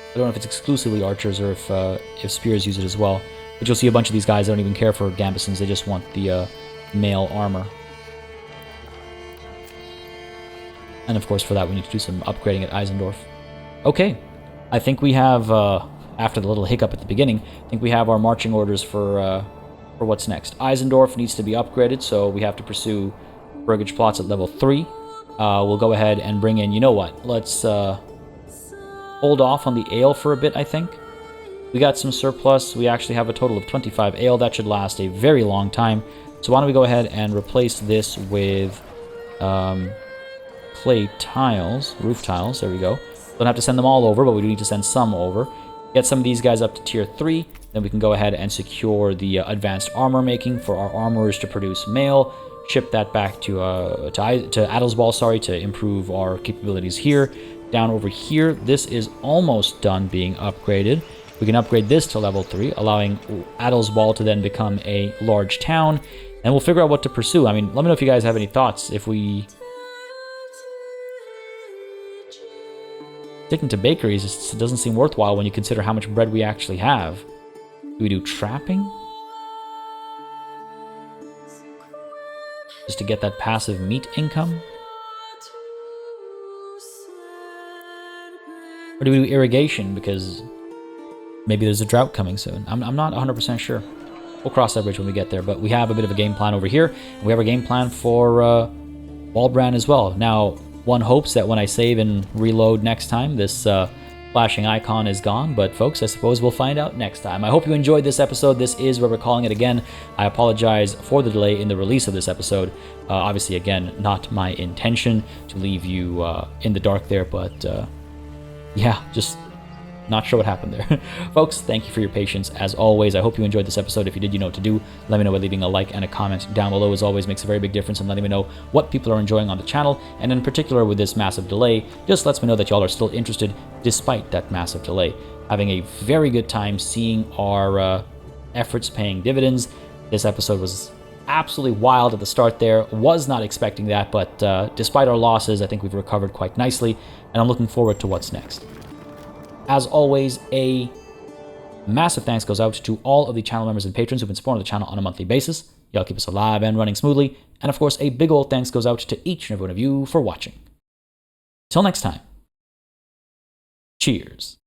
I don't know if it's exclusively archers or if spears use it as well. But you'll see a bunch of these guys that don't even care for Gambesons. They just want the mail armor. And of course, for that, we need to do some upgrading at Eisendorf. Okay, I think we have, after the little hiccup at the beginning, I think we have our marching orders for what's next. Eisendorf needs to be upgraded, so we have to pursue Burgage plots at level 3. We'll go ahead and bring in, you know what, let's hold off on the ale for a bit, I think. We got some surplus. We actually have a total of 25 ale. That should last a very long time. So why don't we go ahead and replace this with... clay tiles, roof tiles, there we go. Don't have to send them all over, but we do need to send some over. Get some of these guys up to tier 3, then we can go ahead and secure the advanced armor making for our armorers to produce mail, ship that back to Adelsball, sorry, to improve our capabilities here. Down over here, this is almost done being upgraded. We can upgrade this to level 3, allowing Adelsball to then become a large town, and we'll figure out what to pursue. I mean, let me know if you guys have any thoughts. If we... Sticking to bakeries, it doesn't seem worthwhile when you consider how much bread we actually have. Do we do trapping? just to get that passive meat income? Or do we do irrigation because maybe there's a drought coming soon? I'm not 100% sure. We'll cross that bridge when we get there, but we have a bit of a game plan over here. And we have a game plan for Waldbrand as well. Now, one hopes that when I save and reload next time, this flashing icon is gone, but folks, I suppose we'll find out next time. I hope you enjoyed this episode. This is where we're calling it again. I apologize for the delay in the release of this episode. Obviously, again, not my intention to leave you in the dark there, but yeah, just not sure what happened there. Folks, thank you for your patience as always. I hope you enjoyed this episode. If you did, you know what to do. Let me know by leaving a like and a comment down below. As always, makes a very big difference in letting me know what people are enjoying on the channel. And in particular with this massive delay, just lets me know that y'all are still interested despite that massive delay. Having a very good time seeing our efforts paying dividends. This episode was absolutely wild at the start there. Was not expecting that, but despite our losses, I think we've recovered quite nicely, and I'm looking forward to what's next. As always, a massive thanks goes out to all of the channel members and patrons who've been supporting the channel on a monthly basis. Y'all keep us alive and running smoothly. And of course, a big old thanks goes out to each and every one of you for watching. Till next time, cheers.